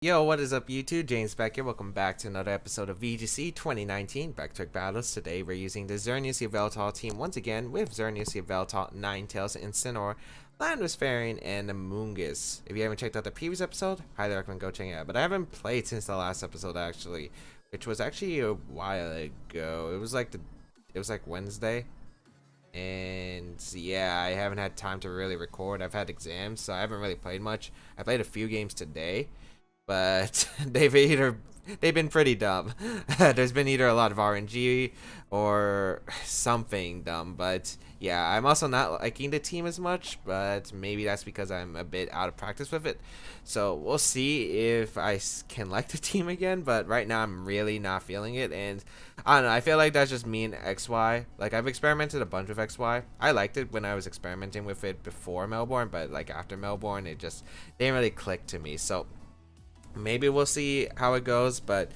Yo, what is up YouTube? James Baek here. Welcome back to another episode of VGC 2019 Baek Battles. Today we're using the Xerneas and Yveltal team once again with Xerneas and Yveltal, Ninetales and Landorus-T, and Amoonguss. If you haven't checked out the previous episode, highly recommend go checking it out. But I haven't played since the last episode actually, which was actually a while ago. It was like Wednesday. And yeah, I haven't had time to really record. I've had exams, so I haven't really played much. I played a few games today, but they've been pretty dumb. There's been either a lot of RNG or something dumb, but yeah, I'm also not liking the team as much, but maybe that's because I'm a bit out of practice with it. So we'll see if I can like the team again, but right now I'm really not feeling it, and I don't know, I feel like that's just me and XY. Like, I've experimented a bunch with XY. I liked it when I was experimenting with it before Melbourne, but like after Melbourne, it just didn't really click to me. So maybe we'll see how it goes, but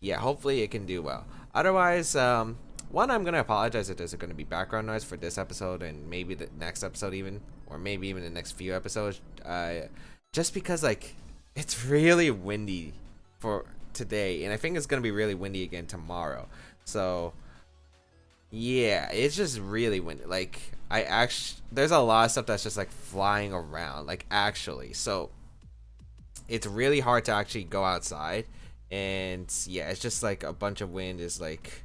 yeah, hopefully it can do well. Otherwise, one, I'm gonna apologize if there's gonna be background noise for this episode and maybe the next episode even, or maybe even the next few episodes, just because like it's really windy for today, and I think it's gonna be really windy again tomorrow. So yeah, it's just really windy. Like, there's a lot of stuff that's just like flying around, like actually. So it's really hard to actually go outside, and yeah, it's just like a bunch of wind is like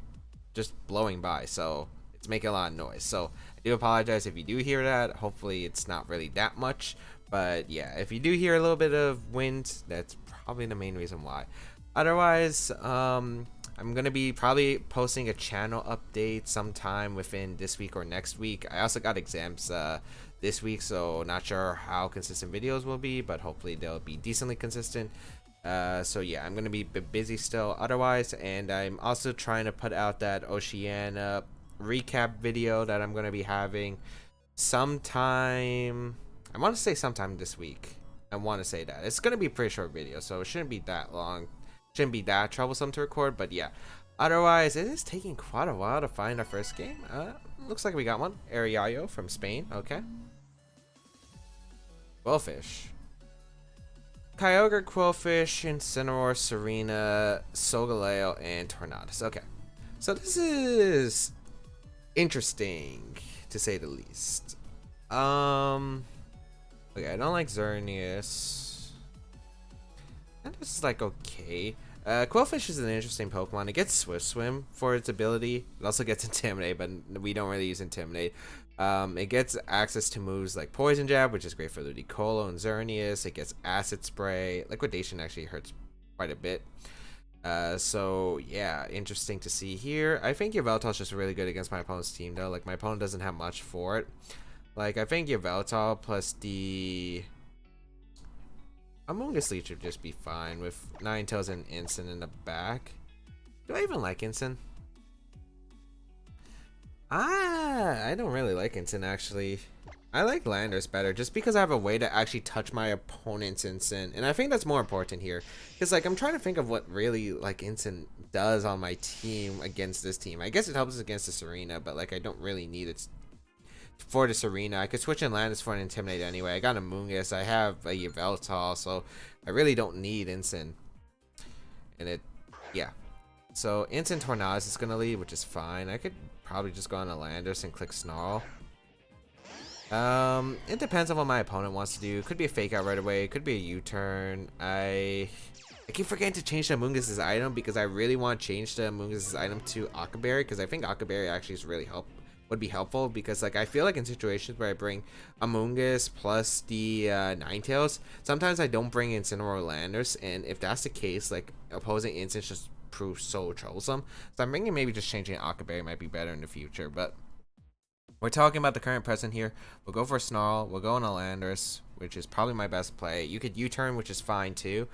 just blowing by, so it's making a lot of noise. So I do apologize if you do hear that. Hopefully it's not really that much, but yeah, if you do hear a little bit of wind, that's probably the main reason why. Otherwise, I'm gonna be probably posting a channel update sometime within this week or next week. I also got exams this week, so not sure how consistent videos will be, but hopefully they'll be decently consistent. So yeah, I'm gonna be busy still otherwise, and I'm also trying to put out that Oceania recap video that I'm gonna be having sometime. I want to say sometime this week. I want to say that it's gonna be a pretty short video, so it shouldn't be that long, shouldn't be that troublesome to record. But yeah, otherwise it is taking quite a while to find our first game. Looks like we got one. Ariayo from Spain. Okay. Quillfish, Kyogre, Quillfish, Incineroar, Serena, Solgaleo, and Tornadus. Okay, so this is interesting to say the least. Okay, I don't like Xerneas. And this is like okay. Quillfish is an interesting Pokemon. It gets Swift Swim for its ability. It also gets Intimidate, but we don't really use Intimidate. It gets access to moves like Poison Jab, which is great for Ludicolo and Xerneas. It gets Acid Spray. Liquidation actually hurts quite a bit. So yeah, interesting to see here. I think Yveltal is just really good against my opponent's team though. Like, my opponent doesn't have much for it. Like, I think Yveltal plus the Amoonguss Leech should just be fine with Ninetales and Ensign in the back. Do I even like Ensign? I don't really like Ensign actually. I like Landorus better just because I have a way to actually touch my opponent's Ensign, and I think that's more important here because like I'm trying to think of what really like Ensign does on my team against this team. I guess it helps us against the Serena, but like I don't really need it for the Serena. I could switch in Landorus for an Intimidate anyway. I got a Amoonguss, I have a Yveltal, so I really don't need Ensign. And it, yeah. So Ensign Tornadus is gonna lead, which is fine. I could probably just go on a Landorus and click Snarl. It depends on what my opponent wants to do. Could be a fake out right away. Could be a U-turn. I keep forgetting to change the Amoonguss' item because I really want to change the Amoonguss' item to Occaberry because I think Occaberry actually is really would be helpful because like I feel like in situations where I bring Amoonguss plus the Ninetales, sometimes I don't bring Incineroar or Landorus, and if that's the case, like opposing instants just prove so troublesome. So I'm thinking maybe just changing Occaberry might be better in the future, but we're talking about the current present here. We'll go for a Snarl, we'll go on a Landorus, which is probably my best play. You could U-turn, which is fine too.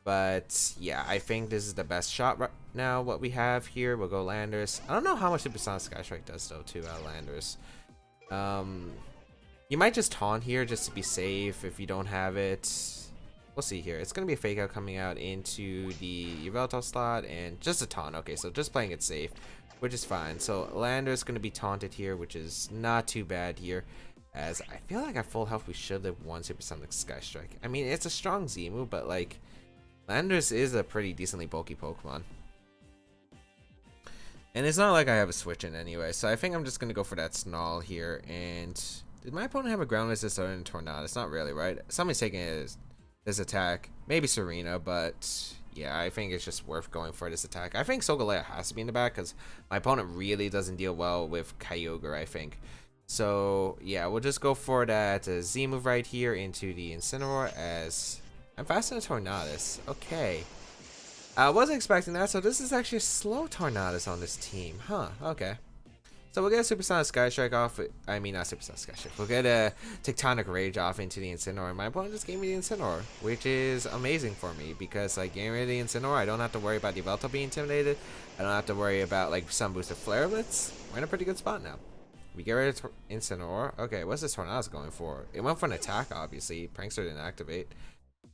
But yeah, I think this is the best shot right now, what we have here. We'll go Landorus. I don't know how much Supersonic Sky Strike does though to Landorus. You might just taunt here just to be safe if you don't have it. We'll see here. It's going to be a fake out coming out into the Yveltal slot and just a taunt. Okay, so just playing it safe, which is fine. So Landorus is going to be taunted here, which is not too bad here. As I feel like at full health we should have won Supersonic Sky Strike. I mean, it's a strong Z move, but like Landorus is a pretty decently bulky Pokemon. And it's not like I have a switch in anyway, so I think I'm just going to go for that Snarl here. And did my opponent have a ground resist other than Tornadus? Not really, right? Somebody's taking his attack. Maybe Serena, but yeah, I think it's just worth going for this attack. I think Solgaleo has to be in the back because my opponent really doesn't deal well with Kyogre, I think. So yeah, we'll just go for that Z move right here into the Incineroar as I'm faster than Tornadus. Okay. I wasn't expecting that, so this is actually a slow Tornadus on this team. Huh, okay. So we'll get a Supersonic Sky Strike off. I mean, not Supersonic Sky Strike. We'll get a Tectonic Rage off into the Incineroar. And my opponent just gave me the Incineroar, which is amazing for me because, like, getting rid of the Incineroar, I don't have to worry about the Yveltal being intimidated. I don't have to worry about, like, some boosted Flare Blitz. We're in a pretty good spot now. We get rid of Incineroar. Okay, what's this Tornadus going for? It went for an attack, obviously. Prankster didn't activate.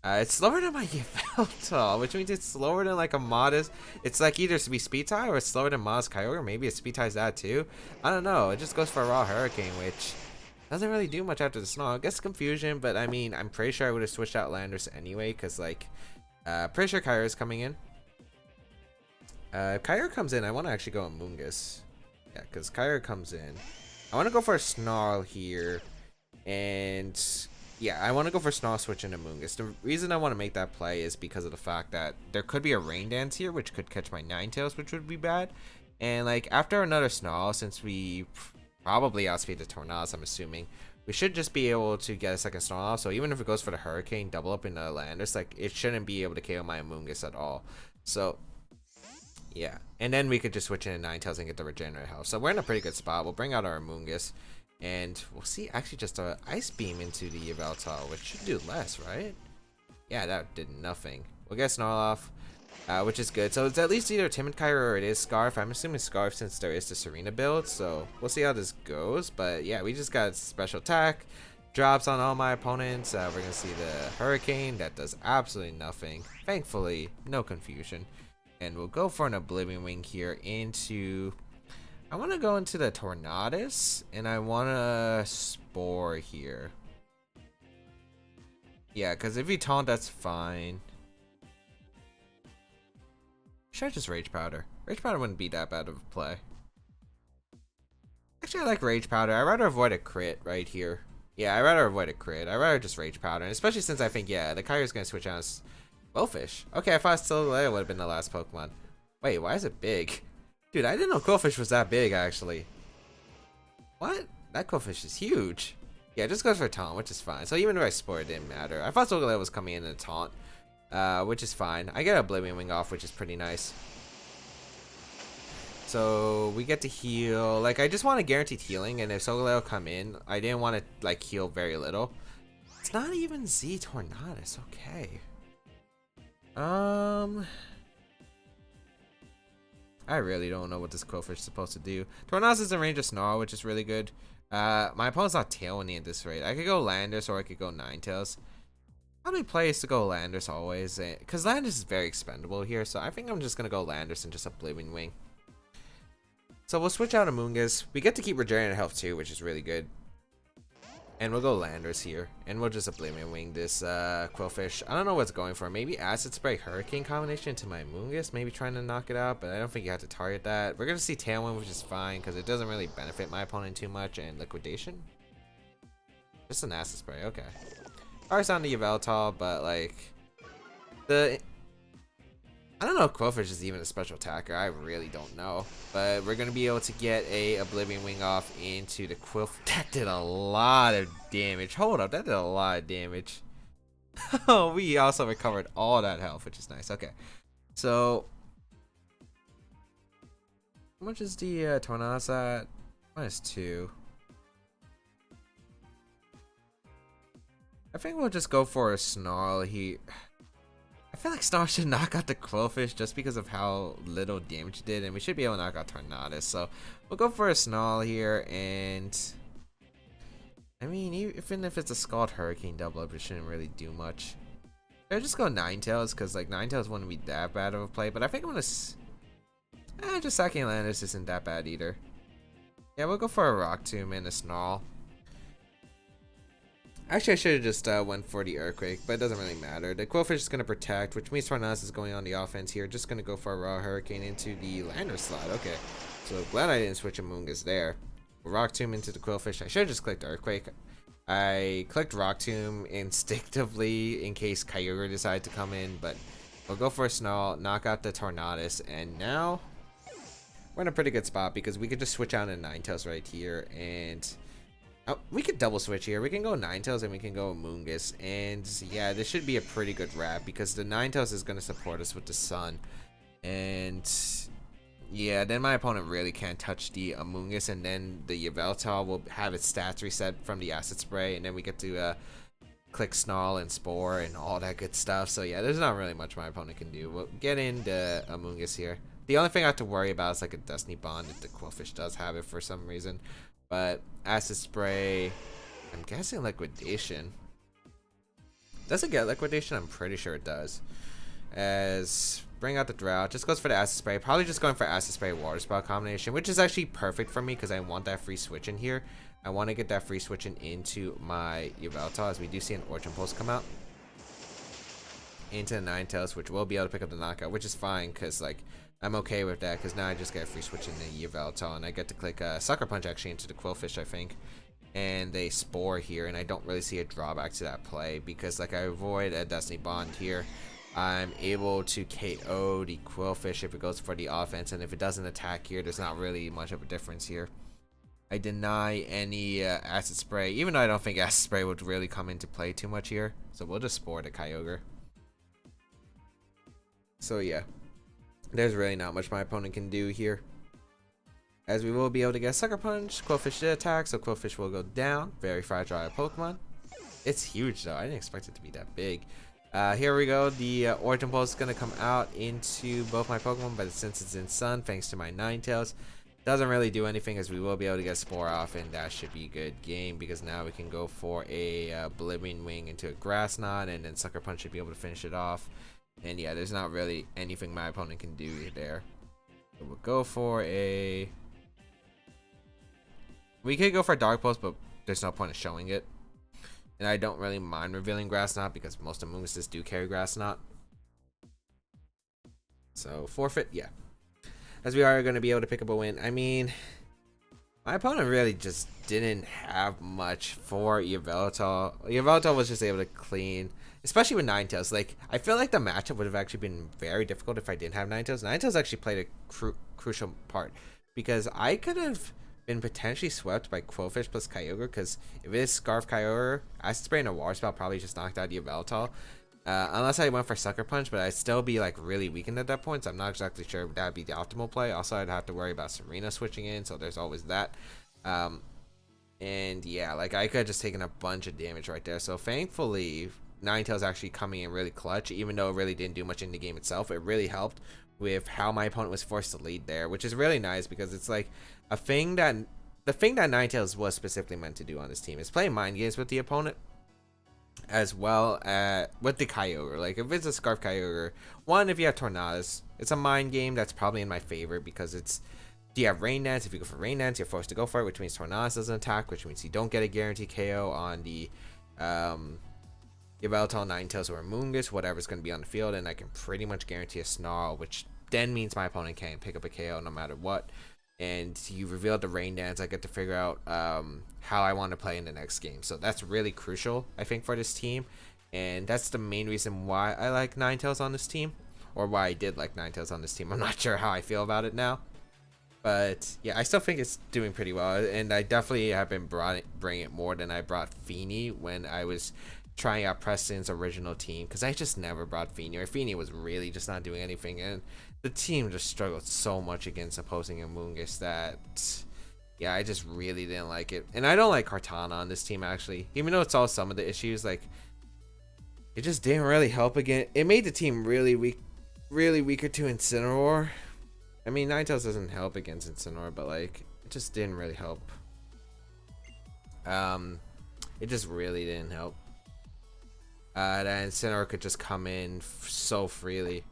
It's slower than my Yveltal, which means it's slower than like a modest. It's like either to be speed tie or it's slower than modest Kyogre. Maybe it speed ties that too. I don't know. It just goes for a raw Hurricane, which doesn't really do much after the Snarl. I guess confusion, but I mean, I'm pretty sure I would have switched out Landorus anyway, because like, pretty sure Kyogre is coming in. If Kyogre comes in, I want to actually go on Moongus. Yeah, because Kyogre comes in. I want to go for a Snarl here, and yeah, I want to go for Snarl switch into Moongus. The reason I want to make that play is because of the fact that there could be a Rain Dance here, which could catch my Ninetales, which would be bad. And like after another Snarl, since we probably outspeed the Tornadus, I'm assuming, we should just be able to get a second Snarl off. So even if it goes for the Hurricane, double up into Landorus, like it shouldn't be able to KO my Moongus at all. So yeah, and then we could just switch into Ninetales and get the Regenerate health. So we're in a pretty good spot. We'll bring out our Moongus. And we'll see actually just a Ice Beam into the Yveltal, which should do less, right? Yeah, that did nothing. We'll get Snarl off, which is good. So it's at least either Timid Kyogre or it is Scarf. I'm assuming Scarf since there is the Serena build. So we'll see how this goes. But yeah, we just got special attack. Drops on all my opponents. We're going to see the Hurricane. That does absolutely nothing. Thankfully, no confusion. And we'll go for an Oblivion Wing here into... I want to go into the Tornadus, and I want to Spore here. Yeah, because if you taunt, that's fine. Should I just Rage Powder? Rage Powder wouldn't be that bad of a play. Actually, I like Rage Powder. I'd rather avoid a crit right here. Yeah, I'd rather avoid a crit. I'd rather just Rage Powder, and especially since I think, yeah, the Kyogre's going to switch on as Quillfish. Okay, I thought Solgaleo would have been the last Pokemon. Wait, why is it big? Dude, I didn't know Quillfish was that big, actually. What? That Quillfish is huge. Yeah, it just goes for taunt, which is fine. So even if I Spore, it didn't matter. I thought Solgaleo was coming in a taunt, which is fine. I get Oblivion Wing off, which is pretty nice. So we get to heal. Like, I just want guaranteed healing, and if Solgaleo come in, I didn't want to, like, heal very little. It's not even Z Tornadus. Okay. I really don't know what this Quillfish is supposed to do. Tornadus is in range of Snarl, which is really good. My opponent's not Tailwinding at this rate. I could go Landorus or I could go Ninetales. Probably plays to go Landorus always, because Landorus is very expendable here. So I think I'm just gonna go Landorus and just Oblivion Wing. So we'll switch out a Moongus. We get to keep Regenerated health too, which is really good. And we'll go Landorus here, and we'll just Oblivion Wing this Quillfish. I don't know what's going for. Maybe Acid Spray Hurricane combination into my Moongus, maybe trying to knock it out, but I don't think you have to target that. We're going to see Tailwind, which is fine, because it doesn't really benefit my opponent too much, and Liquidation. Just an Acid Spray, okay. Ours on the Yveltal, but like, I don't know if Quillfish is even a special attacker. I really don't know. But we're going to be able to get a Oblivion Wing off into the Quillfish. That did a lot of damage. Hold up. That did a lot of damage. Oh, we also recovered all that health, which is nice. Okay. So, how much is the Tornadus at? -2. I think we'll just go for a Snarl here. I feel like Snarl should knock out the Quillfish just because of how little damage it did, and we should be able to knock out Tornadus. So we'll go for a Snarl here, and I mean, even if it's a Scald Hurricane double up, it shouldn't really do much. I'll just go Ninetales, because like Ninetales wouldn't be that bad of a play, but I think I'm gonna just sacking Landorus isn't that bad either. Yeah, we'll go for a Rock Tomb and a Snarl. Actually, I should have just went for the Earthquake, but it doesn't really matter. The Quillfish is going to protect, which means Tornadus is going on the offense here. Just going to go for a Raw Hurricane into the Landorus slot. Okay, so glad I didn't switch Amoonguss there. Rock Tomb into the Quillfish. I should have just clicked Earthquake. I clicked Rock Tomb instinctively in case Kyogre decided to come in, but we'll go for a Snarl, knock out the Tornadus, and now we're in a pretty good spot because we could just switch out a Ninetales right here, and we could double switch here. We can go Ninetales and we can go Amoonguss, and yeah, this should be a pretty good wrap because the Ninetales is going to support us with the Sun, and yeah, then my opponent really can't touch the Amoonguss, and then the Yveltal will have its stats reset from the Acid Spray, and then we get to click Snarl and Spore and all that good stuff. So yeah, there's not really much my opponent can do. We'll get in the Amoonguss here. The only thing I have to worry about is like a Destiny Bond if the Quillfish does have it for some reason. But Acid Spray, I'm guessing Liquidation. Does it get Liquidation? I'm pretty sure it does. As bring out the Drought, just goes for the Acid Spray. Probably just going for Acid Spray Water Spout combination, which is actually perfect for me because I want that free switch in here. I want to get that free switch into my Yveltal, as we do see an Origin Pulse come out into the Ninetales, which will be able to pick up the knockout, which is fine because like I'm okay with that because now I just get a free switch in the Yveltal, and I get to click Sucker Punch actually into the Quillfish, I think, and they Spore here, and I don't really see a drawback to that play because like I avoid a Destiny Bond here. I'm able to KO the Quillfish if it goes for the offense, and if it doesn't attack here, there's not really much of a difference here. I deny any Acid Spray, even though I don't think Acid Spray would really come into play too much here, so we'll just Spore the Kyogre. So yeah, there's really not much my opponent can do here, as we will be able to get Sucker Punch. Quillfish did attack, so Quillfish will go down. Very fragile Pokemon. It's huge though, I didn't expect it to be that big. Here we go, the Origin Pulse is going to come out into both my Pokemon, but since it's in Sun, thanks to my Ninetales, doesn't really do anything, as we will be able to get Spore off, and that should be a good game because now we can go for a Oblivion Wing into a Grass Knot, and then Sucker Punch should be able to finish it off. And yeah, there's not really anything my opponent can do there. So we'll go for a... We could go for a Dark Pulse, but there's no point in showing it. And I don't really mind revealing Grass Knot because most Amoonguses do carry Grass Knot. So forfeit, yeah. As we are going to be able to pick up a win. I mean, my opponent really just didn't have much for Yveltal. Yveltal was just able to clean, especially with Ninetales. Like, I feel like the matchup would have actually been very difficult if I didn't have Ninetales. Ninetales actually played a crucial part because I could have been potentially swept by Quillfish plus Kyogre, because if it is Scarf Kyogre, Acid Spray and a Water Spout probably just knocked out Yveltal. Unless I went for Sucker Punch, but I'd still be like really weakened at that point, so I'm not exactly sure if that would be the optimal play. Also, I'd have to worry about Serena switching in, so there's always that. And yeah, like I could have just taken a bunch of damage right there. So thankfully, Ninetales actually coming in really clutch, even though it really didn't do much in the game itself. It really helped with how my opponent was forced to lead there, which is really nice because it's like a thing that the thing that Ninetales was specifically meant to do on this team is play mind games with the opponent, as well as with the Kyogre. Like if it's a Scarf Kyogre, one, if you have Tornadus, it's a mind game that's probably in my favor because it's, do you have Rain Dance? If you go for Rain Dance, you're forced to go for it, which means Tornadus doesn't attack, which means you don't get a guaranteed KO on the Yveltal, Ninetales, or Amoonguss, whatever's going to be on the field, and I can pretty much guarantee a Snarl, which then means my opponent can't pick up a KO no matter what. And you revealed the Rain Dance, I get to figure out how I want to play in the next game. So that's really crucial, I think, for this team. And that's the main reason why I like Ninetales on this team. Or why I did like Ninetales on this team. I'm not sure how I feel about it now. But yeah, I still think it's doing pretty well. And I definitely have been bringing it more than I brought Feeny when I was trying out Preston's original team. Because I just never brought Feeny. Or Feeny was really just not doing anything. And the team just struggled so much against opposing Amoonguss that, yeah, I just really didn't like it. And I don't like Kartana on this team, actually. Even though it solved some of the issues, like, it just didn't really help again. It made the team really weaker to Incineroar. I mean, Ninetales doesn't help against Incineroar, but, like, it just didn't really help. It just really didn't help. That Incineroar could just come in so freely.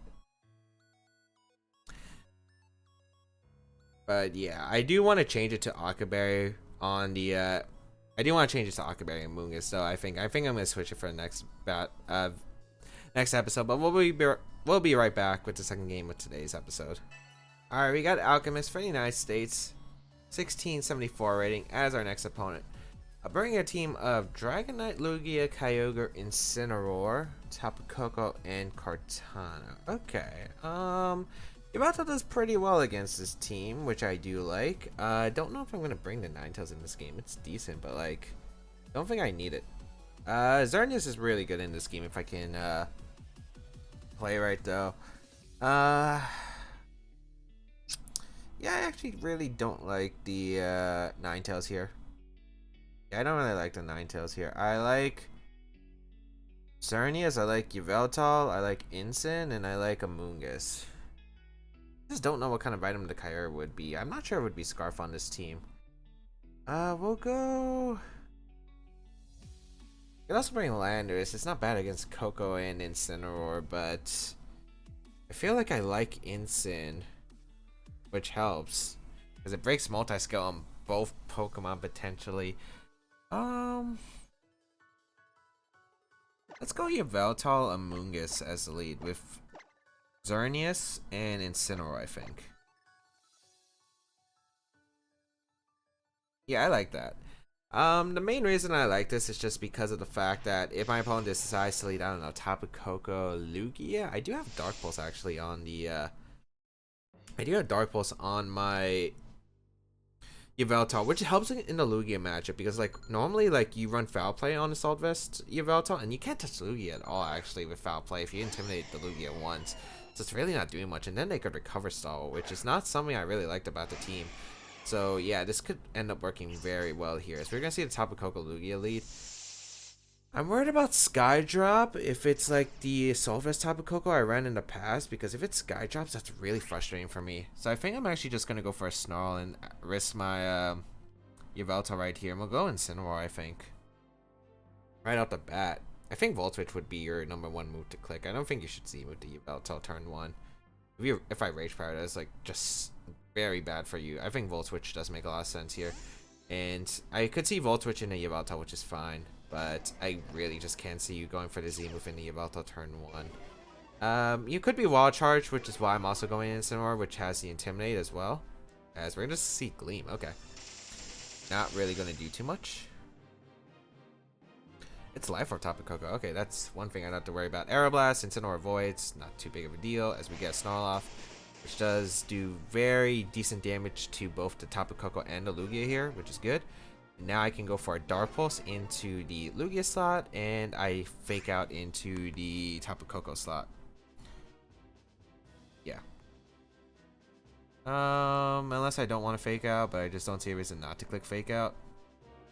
But yeah, I do want to change it to Aquaberry on the I I do want to change it to Akaberry and Moongus, so I think I'm gonna switch it for the next episode. But we'll be right back with the second game of today's episode. All right, we got Alchemist for the United States, 1674 rating as our next opponent. Bringing a team of Dragonite, Lugia, Kyogre, Incineroar, Tapu Koko, and Kartana. Okay, Yveltal does pretty well against this team, which I do like. I don't know if I'm gonna bring the Ninetales in this game. It's decent, but like, don't think I need it. Xerneas is really good in this game if I can play right though. Yeah, I actually really don't like the Ninetales here. Yeah, I don't really like the Ninetales here. I like Xerneas, I like Yveltal, I like Incin, and I like Amoonguss. I just don't know what kind of item the Kyogre would be. I'm not sure it would be Scarf on this team. We'll go... You can also bring Landorus. It's not bad against Koko and Incineroar, but I feel like I like Incin, which helps because it breaks multi-skill on both Pokemon potentially. Let's go Yveltal, Amoonguss as the lead with Xerneas and Incineroar, I think. Yeah, I like that. The main reason I like this is just because of the fact that if my opponent decides to lead, I don't know, Tapu Koko, Lugia. I do have Dark Pulse actually on the I do have Dark Pulse on my Yveltal, which helps in the Lugia matchup because like normally like you run Foul Play on Assault Vest Yveltal and you can't touch Lugia at all actually with Foul Play if you intimidate the Lugia once. So it's really not doing much, and then they could recover stall, which is not something I really liked about the team. So yeah, this could end up working very well here. So we're gonna see the Tapu Koko Lugia lead. I'm worried about Skydrop if it's like the Assault Vest Tapu Koko I ran in the past, because if it's Skydrops, that's really frustrating for me. So I think I'm actually just gonna go for a Snarl and risk my Yveltal right here, and we'll go Incineroar, I think. Right off the bat. I think Volt Switch would be your #1 move to click. I don't think you should see move to Yveltal turn 1. If I Rage Power, that's like just very bad for you. I think Volt Switch does make a lot of sense here. And I could see Volt Switch in a Yveltal, which is fine. But I really just can't see you going for the Z move in the Yveltal turn 1. You could be Wall Charge, which is why I'm also going Incineroar, which has the Intimidate as well. As we're going to see Gleam. Okay. Not really going to do too much. It's Life Orb Tapu Koko. Okay, that's one thing I don't have to worry about. Aeroblast, Incineroar Voids, not too big of a deal as we get Snarl off, which does do very decent damage to both the Tapu Koko and the Lugia here, which is good. And now I can go for a Dark Pulse into the Lugia slot, and I Fake Out into the Tapu Koko slot. Yeah. Unless I don't want to Fake Out, but I just don't see a reason not to click Fake Out.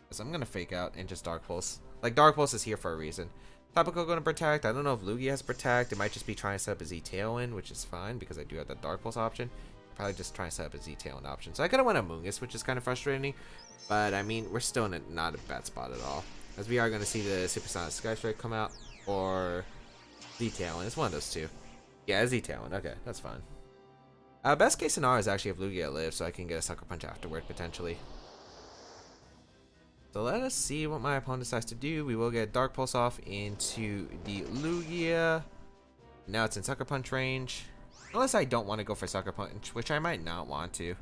So I'm going to Fake Out and just Dark Pulse. Like, Dark Pulse is here for a reason. Tapu Koko going to Protect. I don't know if Lugia has Protect. It might just be trying to set up a Z Tailwind, which is fine because I do have that Dark Pulse option. Probably just trying to set up a Z Tailwind option. So I could have went Amoonguss, which is kind of frustrating. But, I mean, we're still in not a bad spot at all. As we are going to see the Supersonic Sky Strike come out. Or Z Tailwind. It's one of those two. Yeah, Z Tailwind. Okay, that's fine. Best case scenario is actually if Lugia lives, so I can get a Sucker Punch afterward, potentially. So let us see what my opponent decides to do. We will get Dark Pulse off into the Lugia. Now it's in Sucker Punch range. Unless I don't want to go for Sucker Punch, which I might not want to.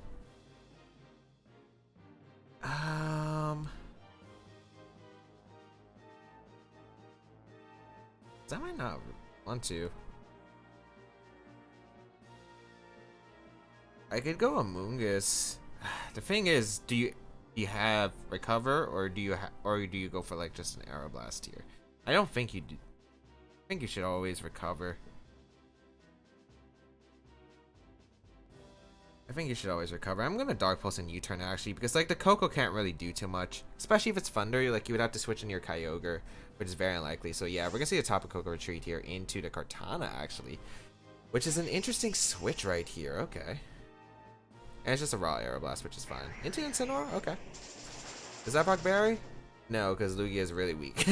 I might not want to. I could go Amoonguss. The thing is, do you have Recover, or do you go for like just an Aeroblast here? I don't think you do. I think you should always Recover. I'm gonna Dark Pulse and U-turn actually, because like the Koko can't really do too much, especially if it's Thunder. Like you would have to switch in your Kyogre, which is very unlikely. So yeah, we're gonna see a Tapu Koko retreat here into the Kartana actually, which is an interesting switch right here. Okay. And it's just a raw Aeroblast, which is fine. Into Incineroar? Okay. Does that proc Berry? No, because Lugia is really weak.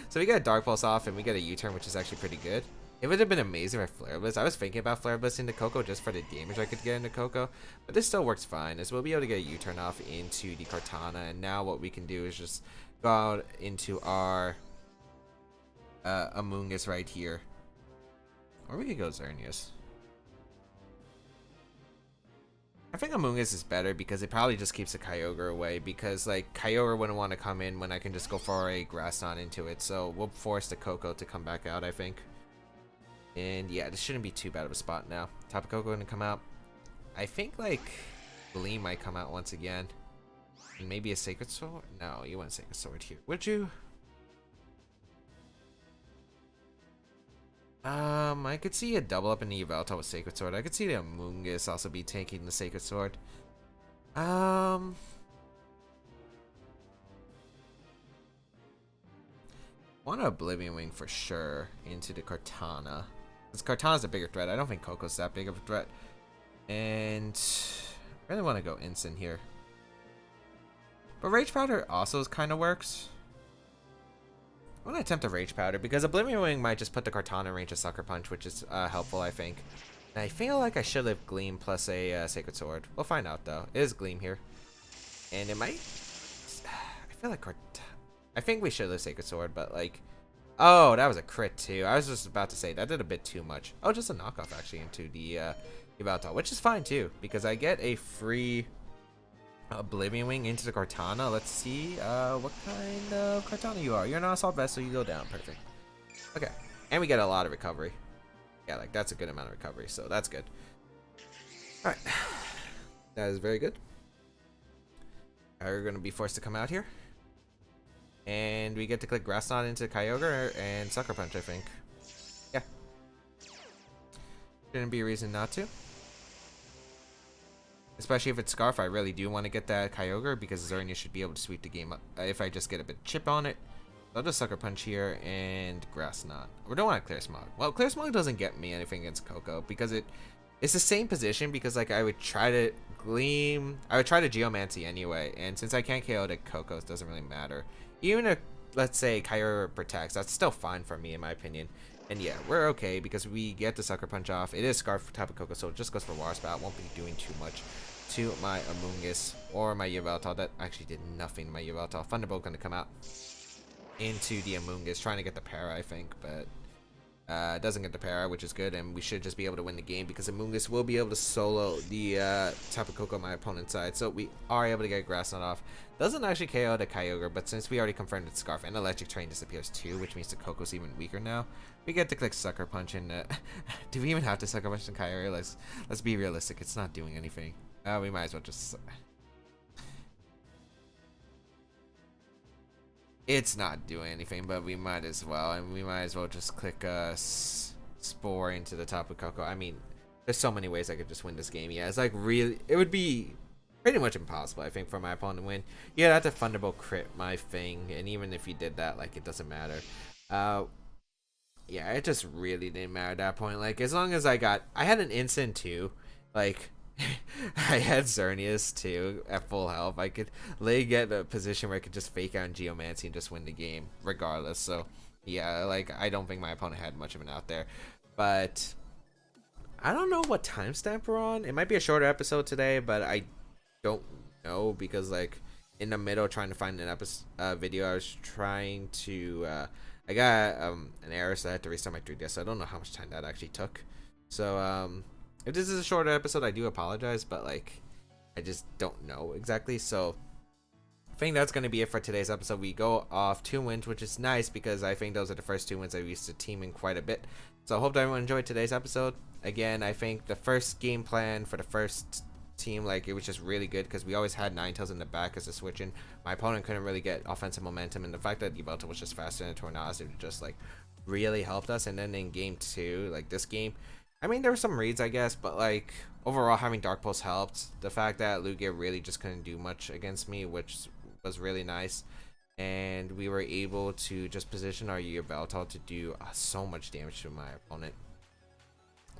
So we get a Dark Pulse off, and we get a U-turn, which is actually pretty good. It would have been amazing if Flare Blitz. I was thinking about Flare Blitz into Coco just for the damage I could get into Coco, but this still works fine, as we'll be able to get a U-turn off into the Kartana, and now what we can do is just go out into our Amoonguss right here. Or we could go Xerneas. I think Amoonguss is better because it probably just keeps the Kyogre away, because like Kyogre wouldn't want to come in when I can just go for a Grass Knot into it, so we'll force the Coco to come back out, I think. And yeah, this shouldn't be too bad of a spot now. Tapu Koko gonna come out. I think like Gleam might come out once again. And maybe a Sacred Sword? No, you want a Sacred Sword here. Would you? I could see a double up in the Yveltal with Sacred Sword. I could see the Amoonguss also be taking the Sacred Sword. Want an Oblivion Wing for sure into the Kartana. Because Kartana's a bigger threat. I don't think Coco's that big of a threat. And I really want to go instant here. But Rage Powder also kind of works. I want to attempt a Rage Powder because Oblivion Wing might just put the Kartana in range of Sucker Punch, which is helpful, I think. And I feel like I should have Gleam plus a Sacred Sword. We'll find out, though. It is Gleam here. And it might... I feel like I think we should have Sacred Sword, but like... Oh, that was a crit, too. I was just about to say, that did a bit too much. Oh, just a knockoff, actually, into the Yveltal, which is fine, too, because I get a free... Oblivion Wing into the Kartana. Let's see what kind of Kartana you are. You're an Assault Vessel, you go down. Perfect. Okay. And we get a lot of recovery. Yeah, like that's a good amount of recovery, so that's good. Alright. That is very good. We're going to be forced to come out here. And we get to click Grass Knot into Kyogre and Sucker Punch, I think. Yeah. Shouldn't be a reason not to. Especially if it's Scarf, I really do want to get that Kyogre because Xerneas should be able to sweep the game up if I just get a bit of chip on it. I'll just Sucker Punch here and Grass Knot. We don't want to Clear Smog. Well, Clear Smog doesn't get me anything against Coco because it's the same position, because like I would try to Gleam, I would try to Geomancy anyway, and since I can't KO the Coco, it doesn't really matter. Even if, let's say, Kyogre protects, that's still fine for me in my opinion. And yeah, we're okay because we get the Sucker Punch off. It is Scarf type of Coco, so it just goes for Water Spout. Won't be doing too much to my Amoonguss or my Yveltal. That actually did nothing to my Yveltal. Thunderbolt gonna come out into the Amoonguss, trying to get the para, I think, but doesn't get the para, which is good, and we should just be able to win the game because Amoonguss will be able to solo the Tapu Koko on my opponent's side, so we are able to get Grass Knot off. Doesn't actually KO the Kyogre, but since we already confirmed it's Scarf and Electric Train disappears too, which means the Coco's even weaker now, we get to click Sucker Punch and do we even have to Sucker Punch the Kyogre? Let's be realistic, it's not doing anything. We might as well just... It's not doing anything, but we might as well. And we might as well just click Spore into the Tapu Koko. I mean, there's so many ways I could just win this game. Yeah, it's like really... It would be pretty much impossible, I think, for my opponent to win. Yeah, that's a Thunderbolt crit my thing. And even if he did that, like, it doesn't matter. Yeah, it just really didn't matter at that point. Like, as long as I had an instant too. Like... I had Xerneas too at full health. I could get a position where I could just fake out and Geomancy and just win the game regardless. So yeah, like I don't think my opponent had much of an out there. But I don't know what timestamp we're on. It might be a shorter episode today, but I don't know because like in the middle trying to find an episode video, I was trying to I got an error, so I had to restart my 3DS. So I don't know how much time that actually took. So if this is a shorter episode, I do apologize, but like, I just don't know exactly. So I think that's going to be it for today's episode. We go off 2 wins, which is nice because I think those are the first 2 wins I used to teaming quite a bit. So I hope that everyone enjoyed today's episode. Again, I think the first game plan for the first team, like it was just really good because we always had Ninetales in the back as a switch in. My opponent couldn't really get offensive momentum, and the fact that Yveltal was just faster than Tornadus, it just like really helped us. And then in game 2, like this game, I mean, there were some reads, I guess, but like overall having Dark Pulse helped. The fact that Lugia really just couldn't do much against me, which was really nice, and we were able to just position our Yveltal to do so much damage to my opponent.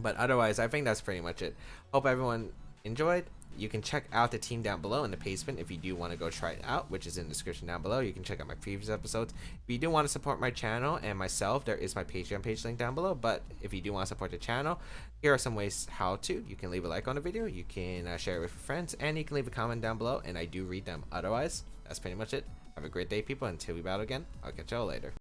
But otherwise, I think that's pretty much it. Hope everyone enjoyed. you can check out the team down below in the basement if you do want to go try it out, which is in the description down below. You can check out my previous episodes. If you do want to support my channel and myself, there is my Patreon page link down below. But if you do want to support the channel, here are some ways how to. You can leave a like on the video, you can share it with your friends, and you can leave a comment down below, and I do read them. Otherwise, that's pretty much it. Have a great day, people. Until we battle again, I'll catch y'all later.